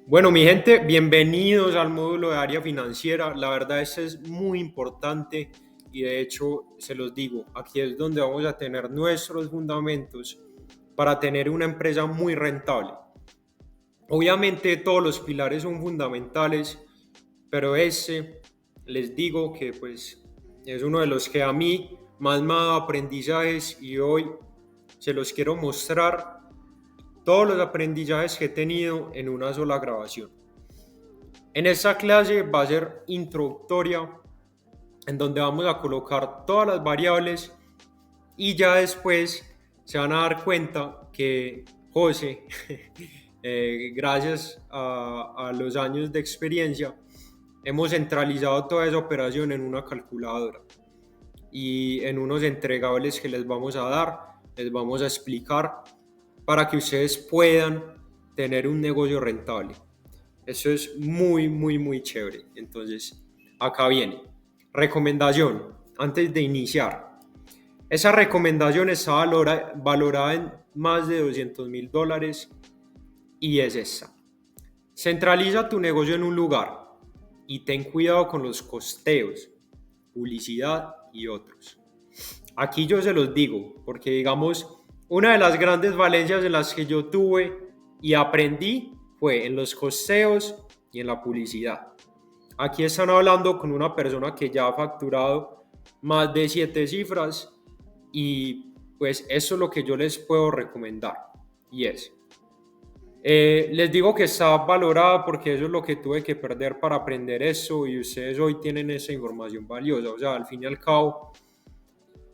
Bueno, mi gente, bienvenidos al módulo de área financiera. La verdad, este es muy importante y de hecho, se los digo, aquí es donde vamos a tener nuestros fundamentos para tener una empresa muy rentable. Obviamente, todos los pilares son fundamentales, pero este les digo que pues es uno de los que a mí más me ha dado aprendizajes y hoy se los quiero mostrar todos los aprendizajes que he tenido en una sola grabación. En esta clase va a ser introductoria, en donde vamos a colocar todas las variables y ya después se van a dar cuenta que José, gracias a los años de experiencia, hemos centralizado toda esa operación en una calculadora y en unos entregables que les vamos a dar, les vamos a explicar para que ustedes puedan tener un negocio rentable. Eso es muy, muy, muy chévere. Entonces, acá viene. Recomendación, antes de iniciar. Esa recomendación está valorada en más de $200,000 y es esta. Centraliza tu negocio en un lugar y ten cuidado con los costeos, publicidad y otros. Aquí yo se los digo, porque digamos, una de las grandes valencias en las que yo tuve y aprendí fue en los costeos y en la publicidad. Aquí están hablando con una persona que ya ha facturado más de 7 cifras y pues eso es lo que yo les puedo recomendar y es, les digo que está valorada porque eso es lo que tuve que perder para aprender eso y ustedes hoy tienen esa información valiosa, o sea, al fin y al cabo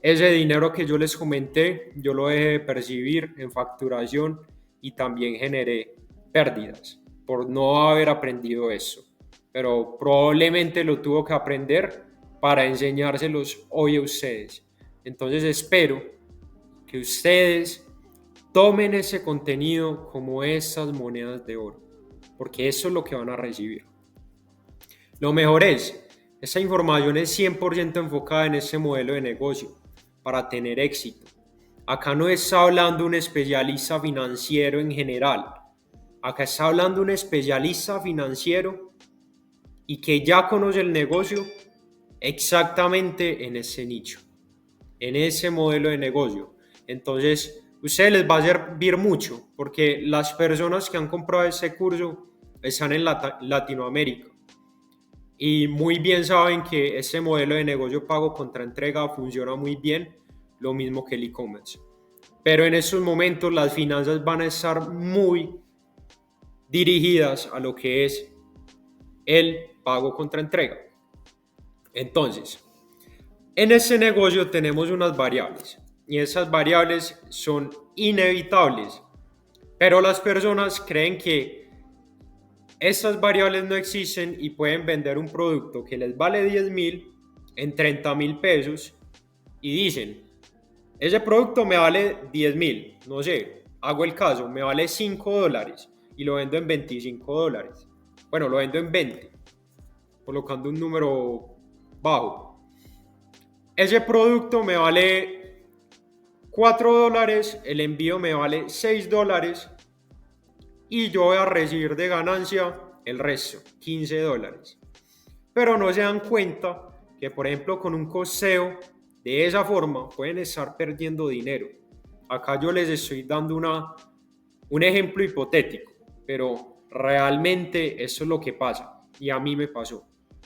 ese dinero que yo les comenté, yo lo dejé de percibir en facturación y también generé pérdidas por no haber aprendido eso. Pero probablemente lo tuvo que aprender para enseñárselos hoy a ustedes. Entonces espero que ustedes tomen ese contenido como esas monedas de oro, porque eso es lo que van a recibir. Lo mejor es, esta información es 100% enfocada en ese modelo de negocio para tener éxito. Acá no está hablando un especialista financiero en general. Acá está hablando un especialista financiero y que ya conoce el negocio exactamente en ese nicho, en ese modelo de negocio. Entonces, a ustedes les va a servir mucho porque las personas que han comprado este curso están en Latinoamérica y muy bien saben que este modelo de negocio pago contra entrega funciona muy bien, lo mismo que el e-commerce. Pero en estos momentos las finanzas van a estar muy dirigidas a lo que es el pago contra entrega. Entonces, en este negocio tenemos unas variables y esas variables son inevitables, pero las personas creen que estas variables no existen y pueden vender un producto que les vale 10,000 en 30,000 pesos y dicen, ese producto me vale 10,000, no sé, hago el caso, me vale $5 y lo vendo en $25. Bueno, lo vendo en 20, colocando un número bajo. Ese producto me vale $4, el envío me vale $6 y yo voy a recibir de ganancia el resto, $15. Pero no se dan cuenta que, por ejemplo, con un costeo de esa forma pueden estar perdiendo dinero. Acá yo les estoy dando un ejemplo hipotético, pero realmente eso es lo que pasa y a mí me pasó.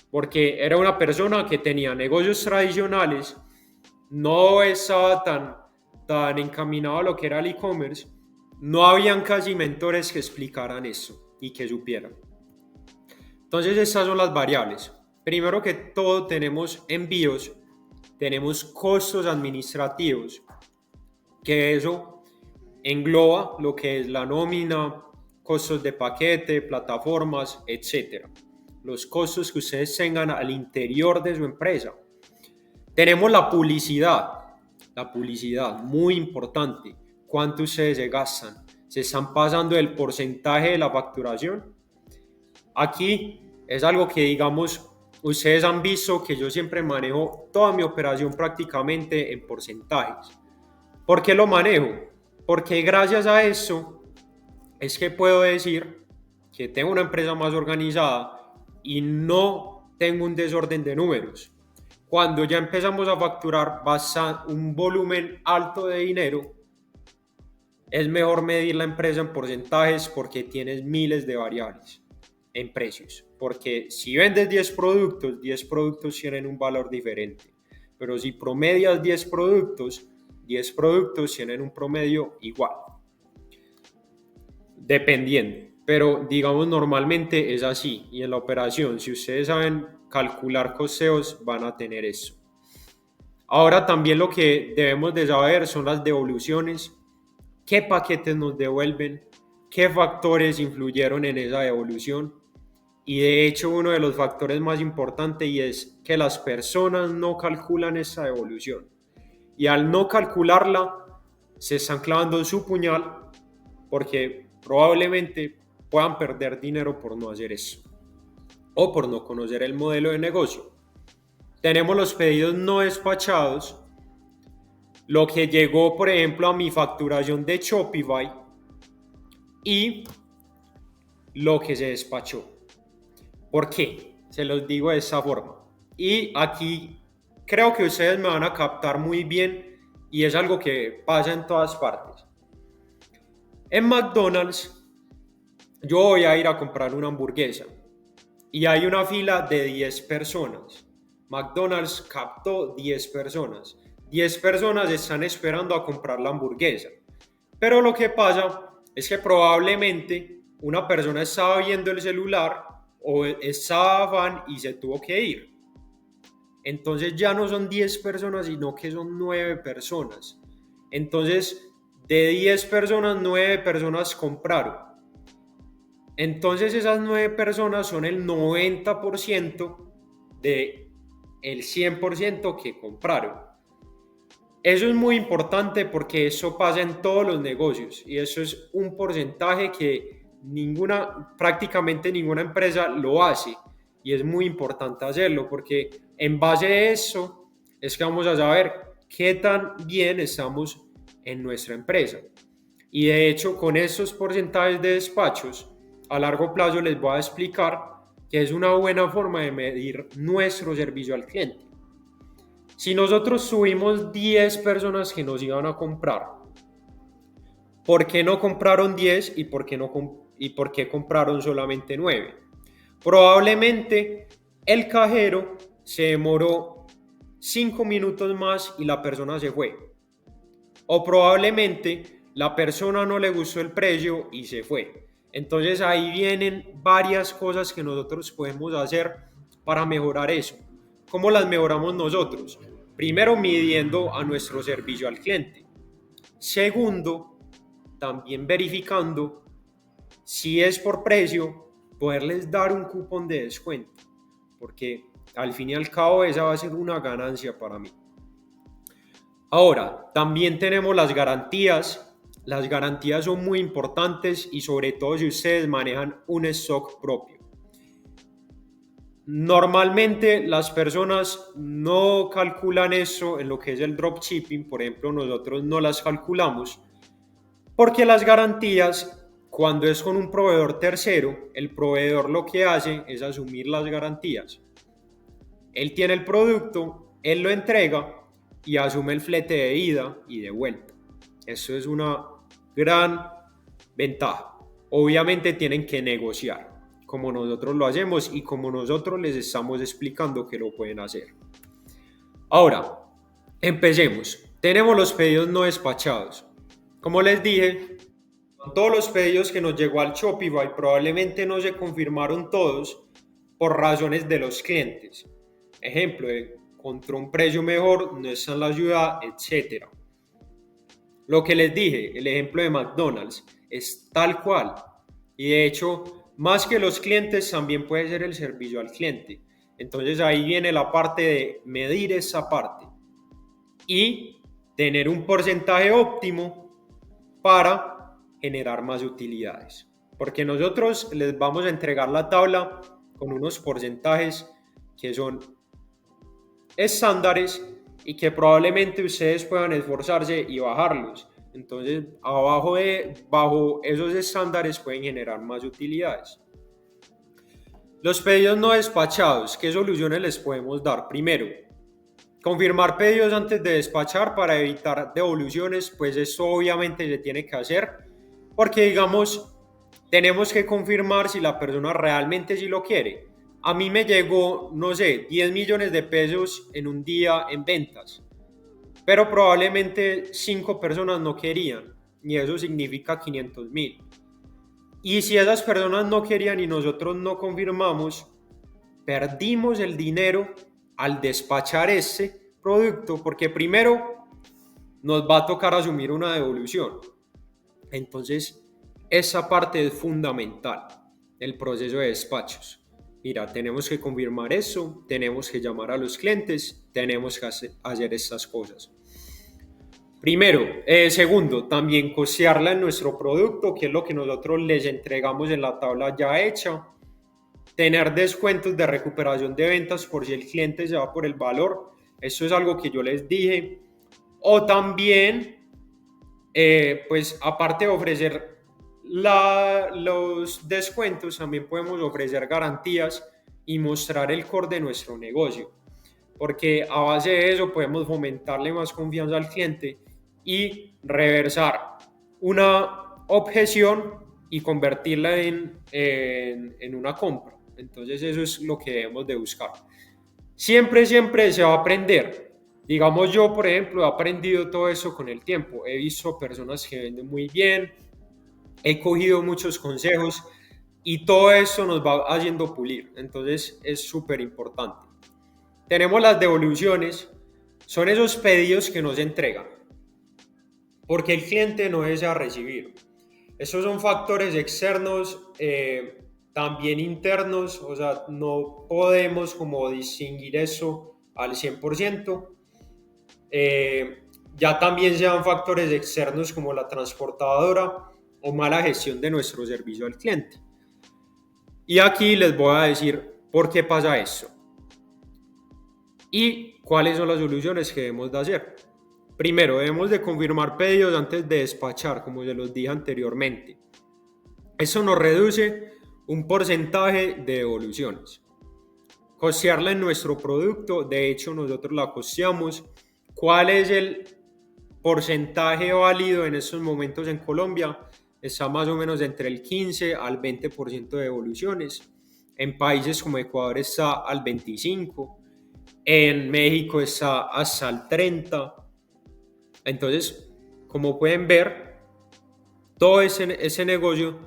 Porque era una persona que tenía negocios tradicionales, no estaba tan encaminado a lo que era el e-commerce, no habían casi mentores que explicaran eso y que supieran. Entonces estas son las variables. Primero que todo tenemos envíos, tenemos costos administrativos, que eso engloba lo que es la nómina, costos de paquete, plataformas, etcétera. Los costos que ustedes tengan al interior de su empresa. Tenemos la publicidad, muy importante. ¿Cuánto ustedes se gastan? ¿Se están pasando el porcentaje de la facturación? Aquí es algo que, digamos, ustedes han visto que yo siempre manejo toda mi operación prácticamente en porcentajes. ¿Por qué lo manejo? Porque gracias a eso es que puedo decir que tenga una empresa más organizada y no tenga un desorden de números. Cuando ya empezamos a facturar un volumen alto de dinero, es mejor medir la empresa en porcentajes porque tienes miles de variables en precios. Porque si vendes 10 productos tienen un valor diferente. Pero si promedias 10 productos tienen un promedio igual. Dependiendo. Pero digamos normalmente es así. Y en la operación, si ustedes saben calcular costeos, van a tener eso. Ahora también lo que debemos de saber son las devoluciones. ¿Qué paquetes nos devuelven? ¿Qué factores influyeron en esa devolución? Y de hecho uno de los factores más importantes y es que las personas no calculan esa devolución. Y al no calcularla, se están clavando su puñal porque probablemente puedan perder dinero por no hacer eso o por no conocer el modelo de negocio. Tenemos los pedidos no despachados, lo que llegó, por ejemplo, a mi facturación de Shopify y lo que se despachó. ¿Por qué? Se los digo de esa forma. Y aquí creo que ustedes me van a captar muy bien y es algo que pasa en todas partes. En McDonald's, yo voy a ir a comprar una hamburguesa y hay una fila de 10 personas. McDonald's captó 10 personas. 10 personas están esperando a comprar la hamburguesa. Pero lo que pasa es que probablemente una persona estaba viendo el celular o estaba afán y se tuvo que ir. Entonces ya no son 10 personas, sino que son 9 personas. Entonces, de 10 personas, 9 personas compraron. Entonces esas 9 personas son el 90% del 100% que compraron. Eso es muy importante porque eso pasa en todos los negocios y eso es un porcentaje que prácticamente ninguna empresa lo hace y es muy importante hacerlo porque en base a eso es que vamos a saber qué tan bien estamos en nuestra empresa. Y de hecho con esos porcentajes de despachos a largo plazo les voy a explicar que es una buena forma de medir nuestro servicio al cliente. Si nosotros tuvimos 10 personas que nos iban a comprar, ¿por qué no compraron 10 y por qué compraron solamente 9? Probablemente el cajero se demoró 5 minutos más y la persona se fue. O probablemente la persona no le gustó el precio y se fue. Entonces ahí vienen varias cosas que nosotros podemos hacer para mejorar eso. ¿Cómo las mejoramos nosotros? Primero, midiendo a nuestro servicio al cliente. Segundo, también verificando si es por precio, poderles dar un cupón de descuento, porque al fin y al cabo esa va a ser una ganancia para mí. Ahora, también tenemos las garantías. Las garantías son muy importantes y sobre todo si ustedes manejan un stock propio. Normalmente las personas no calculan eso en lo que es el dropshipping, por ejemplo, nosotros no las calculamos porque las garantías, cuando es con un proveedor tercero, el proveedor lo que hace es asumir las garantías. Él tiene el producto, él lo entrega y asume el flete de ida y de vuelta. Eso es una gran ventaja. Obviamente tienen que negociar, como nosotros lo hacemos y como nosotros les estamos explicando que lo pueden hacer. Ahora, empecemos. Tenemos los pedidos no despachados. Como les dije, todos los pedidos que nos llegó al Shopify probablemente no se confirmaron todos por razones de los clientes. Ejemplo, encontró un precio mejor, no está en la ciudad, etc. Lo que les dije, el ejemplo de McDonald's, es tal cual. Y de hecho, más que los clientes, también puede ser el servicio al cliente. Entonces ahí viene la parte de medir esa parte y tener un porcentaje óptimo para generar más utilidades. Porque nosotros les vamos a entregar la tabla con unos porcentajes que son estándares y que probablemente ustedes puedan esforzarse y bajarlos. Entonces, bajo esos estándares pueden generar más utilidades. Los pedidos no despachados, ¿qué soluciones les podemos dar? Primero, confirmar pedidos antes de despachar para evitar devoluciones, pues esto obviamente se tiene que hacer porque digamos, tenemos que confirmar si la persona realmente sí lo quiere. A mí me llegó, no sé, 10 millones de pesos en un día en ventas, pero probablemente 5 personas no querían y eso significa 500.000. Y si esas personas no querían y nosotros no confirmamos, perdimos el dinero al despachar ese producto porque primero nos va a tocar asumir una devolución. Entonces, esa parte es fundamental del proceso de despachos. Mira, tenemos que confirmar eso, tenemos que llamar a los clientes, tenemos que hacer estas cosas. Primero, segundo, también costearla en nuestro producto, que es lo que nosotros les entregamos en la tabla ya hecha. Tener descuentos de recuperación de ventas por si el cliente se va por el valor. Eso es algo que yo les dije. O también, pues aparte de ofrecer los descuentos, también podemos ofrecer garantías y mostrar el core de nuestro negocio. Porque a base de eso podemos fomentarle más confianza al cliente y reversar una objeción y convertirla en una compra. Entonces eso es lo que debemos de buscar. Siempre, siempre se va a aprender. Digamos yo, por ejemplo, he aprendido todo eso con el tiempo. He visto personas que venden muy bien, he cogido muchos consejos y todo eso nos va haciendo pulir. Entonces es súper importante. Tenemos las devoluciones, son esos pedidos que no se entregan porque el cliente no desea recibir. Esos son factores externos, también internos, o sea, no podemos como distinguir eso al 100%. Ya también sean factores externos como la transportadora o mala gestión de nuestro servicio al cliente. Y aquí les voy a decir por qué pasa esto y cuáles son las soluciones que debemos de hacer. Primero, debemos de confirmar pedidos antes de despachar, como se los dije anteriormente. Eso nos reduce un porcentaje de devoluciones. Costearla en nuestro producto, de hecho nosotros la costeamos. ¿Cuál es el porcentaje válido en estos momentos en Colombia? Está más o menos entre el 15 al 20% de devoluciones. En países como Ecuador está al 25%, en México está hasta el 30%. Entonces, como pueden ver, todo ese negocio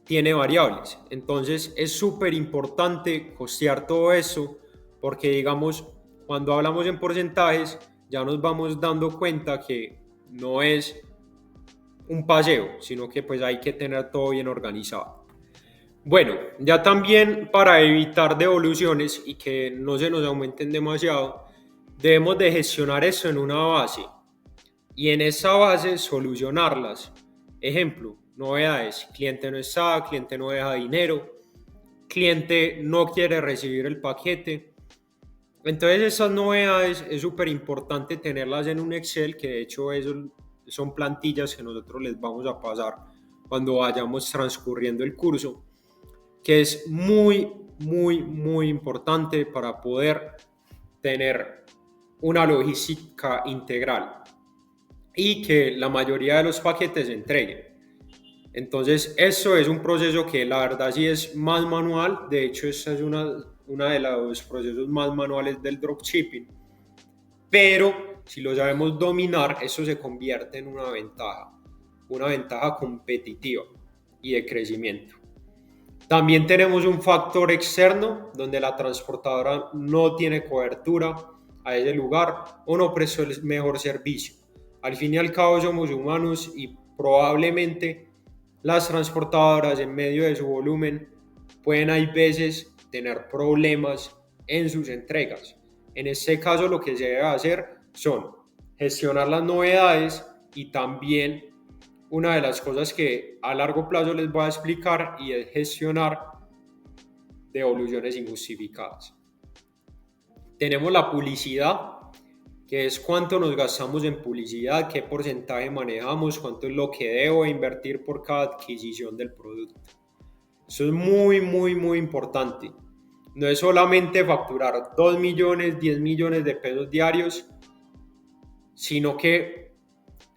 tiene variables. Entonces, es súper importante costear todo eso porque, digamos, cuando hablamos en porcentajes, ya nos vamos dando cuenta que no es un paseo, sino que pues hay que tener todo bien organizado. Bueno, ya también para evitar devoluciones y que no se nos aumenten demasiado, debemos de gestionar eso en una base y en esa base solucionarlas. Ejemplo, novedades, cliente no está, cliente no deja dinero, cliente no quiere recibir el paquete. Entonces esas novedades es súper importante tenerlas en un Excel, que de hecho eso son plantillas que nosotros les vamos a pasar cuando vayamos transcurriendo el curso, que es muy, muy, muy importante para poder tener una logística integral y que la mayoría de los paquetes se entreguen. Entonces, eso es un proceso que la verdad sí es más manual. De hecho, esta es una de los procesos más manuales del dropshipping. Pero si lo sabemos dominar, eso se convierte en una ventaja competitiva y de crecimiento. También tenemos un factor externo donde la transportadora no tiene cobertura a ese lugar o no prestó el mejor servicio. Al fin y al cabo somos humanos y probablemente las transportadoras en medio de su volumen pueden hay veces tener problemas en sus entregas. En este caso lo que se debe hacer son gestionar las novedades y también una de las cosas que a largo plazo les voy a explicar y es gestionar devoluciones injustificadas. Tenemos la publicidad, que es cuánto nos gastamos en publicidad, qué porcentaje manejamos, cuánto es lo que debo invertir por cada adquisición del producto. Eso es muy, muy, muy importante. No es solamente facturar 2 millones, 10 millones de pesos diarios, sino que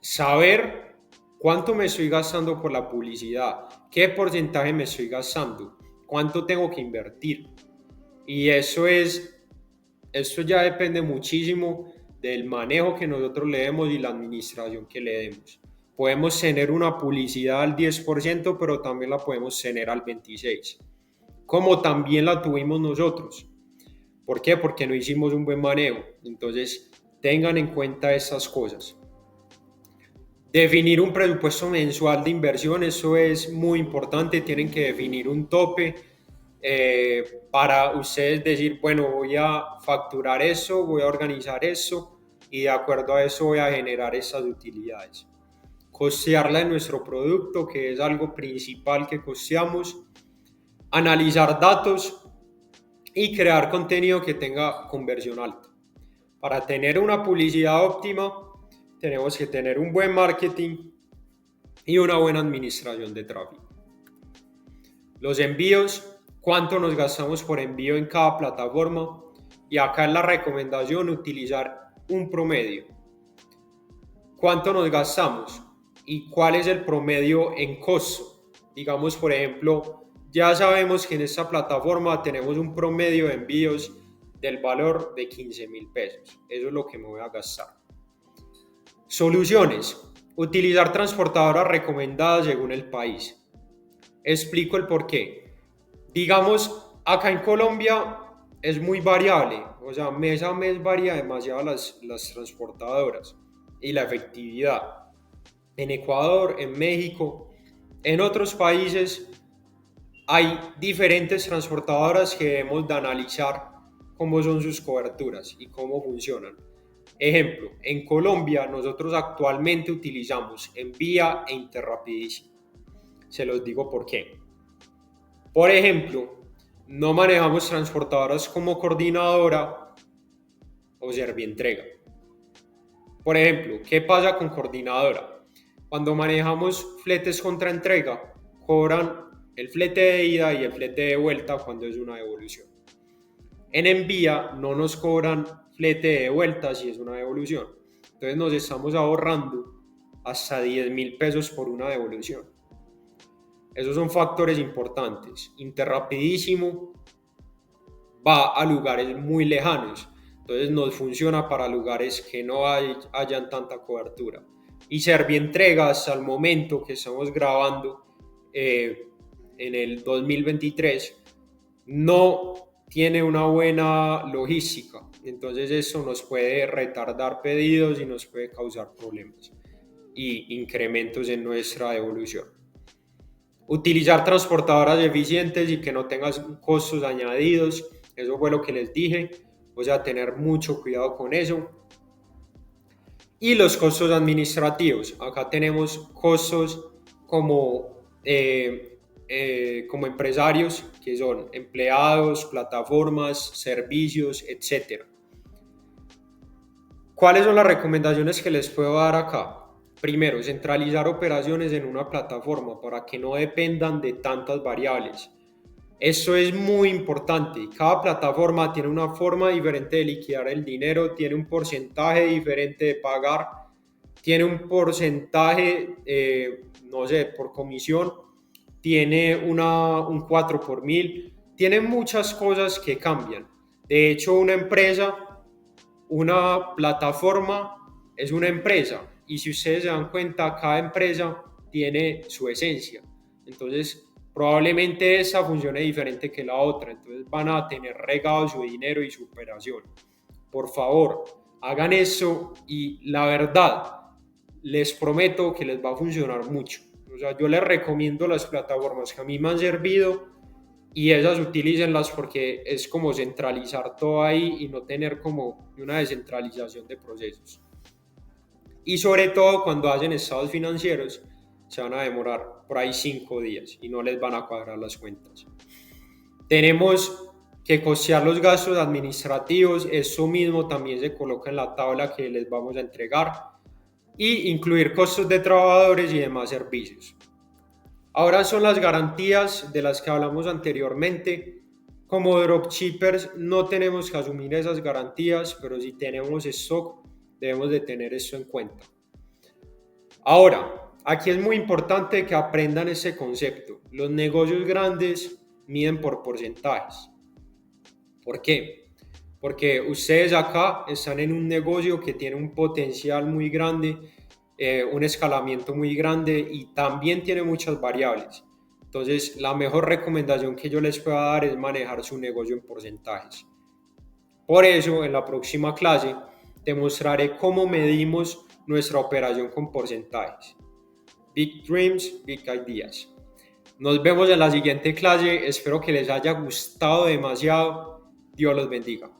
saber cuánto me estoy gastando por la publicidad, qué porcentaje me estoy gastando, cuánto tengo que invertir. Y esto ya depende muchísimo del manejo que nosotros le demos y la administración que le demos. Podemos tener una publicidad al 10%, pero también la podemos tener al 26%, como también la tuvimos nosotros. ¿Por qué? Porque no hicimos un buen manejo. Entonces, tengan en cuenta estas cosas. Definir un presupuesto mensual de inversión, eso es muy importante. Tienen que definir un tope para ustedes decir, bueno, voy a facturar eso, voy a organizar eso y de acuerdo a eso voy a generar esas utilidades. Costearla de nuestro producto, que es algo principal que costeamos. Analizar datos y crear contenido que tenga conversión alta. Para tener una publicidad óptima, tenemos que tener un buen marketing y una buena administración de tráfico. Los envíos, cuánto nos gastamos por envío en cada plataforma, y acá es la recomendación utilizar un promedio. ¿Cuánto nos gastamos y cuál es el promedio en costo? Digamos, por ejemplo, ya sabemos que en esta plataforma tenemos un promedio de envíos del valor de 15.000 pesos. Eso es lo que me voy a gastar. Soluciones. Utilizar transportadoras recomendadas según el país. Explico el por qué. Digamos, acá en Colombia es muy variable. O sea, mes a mes varía demasiado las transportadoras y la efectividad. En Ecuador, en México, en otros países hay diferentes transportadoras que debemos de analizar cómo son sus coberturas y cómo funcionan. Ejemplo, en Colombia nosotros actualmente utilizamos Envía e Interrapidísimo. Se los digo por qué. Por ejemplo, no manejamos transportadoras como Coordinadora o Servientrega. Por ejemplo, ¿qué pasa con Coordinadora? Cuando manejamos fletes contra entrega, cobran el flete de ida y el flete de vuelta cuando es una devolución. En Envía no nos cobran flete de vuelta si es una devolución. Entonces nos estamos ahorrando hasta 10.000 pesos por una devolución. Esos son factores importantes. Interrapidísimo va a lugares muy lejanos, entonces nos funciona para lugares que no hayan tanta cobertura. Y Servientrega, hasta el momento que estamos grabando en el 2023, no tiene una buena logística, entonces eso nos puede retardar pedidos y nos puede causar problemas y incrementos en nuestra devolución. Utilizar transportadoras eficientes y que no tengan costos añadidos, eso fue lo que les dije, o sea, tener mucho cuidado con eso. Y los costos administrativos, acá tenemos costos como empresarios, que son empleados, plataformas, servicios, etc. ¿Cuáles son las recomendaciones que les puedo dar acá? Primero, centralizar operaciones en una plataforma para que no dependan de tantas variables. Esto es muy importante. Cada plataforma tiene una forma diferente de liquidar el dinero, tiene un porcentaje diferente de pagar, tiene un porcentaje, no sé, por comisión, tiene un 4 por 1000, tiene muchas cosas que cambian. De hecho, una plataforma es una empresa y si ustedes se dan cuenta, cada empresa tiene su esencia. Entonces, probablemente esa funcione diferente que la otra. Entonces, van a tener regado su dinero y su operación. Por favor, hagan eso y la verdad, les prometo que les va a funcionar mucho. O sea, yo les recomiendo las plataformas que a mí me han servido y esas utilícenlas porque es como centralizar todo ahí y no tener como una descentralización de procesos. Y sobre todo cuando hacen estados financieros se van a demorar por ahí 5 días y no les van a cuadrar las cuentas. Tenemos que costear los gastos administrativos, eso mismo también se coloca en la tabla que les vamos a entregar, y incluir costos de trabajadores y demás servicios. Ahora son las garantías de las que hablamos anteriormente. Como dropshippers no tenemos que asumir esas garantías, pero si tenemos stock, debemos de tener eso en cuenta. Ahora, aquí es muy importante que aprendan ese concepto. Los negocios grandes miden por porcentajes. ¿Por qué? Porque ustedes acá están en un negocio que tiene un potencial muy grande, un escalamiento muy grande y también tiene muchas variables. Entonces, la mejor recomendación que yo les pueda dar es manejar su negocio en porcentajes. Por eso, en la próxima clase, te mostraré cómo medimos nuestra operación con porcentajes. Big Dreams, Big Ideas. Nos vemos en la siguiente clase. Espero que les haya gustado demasiado. Dios los bendiga.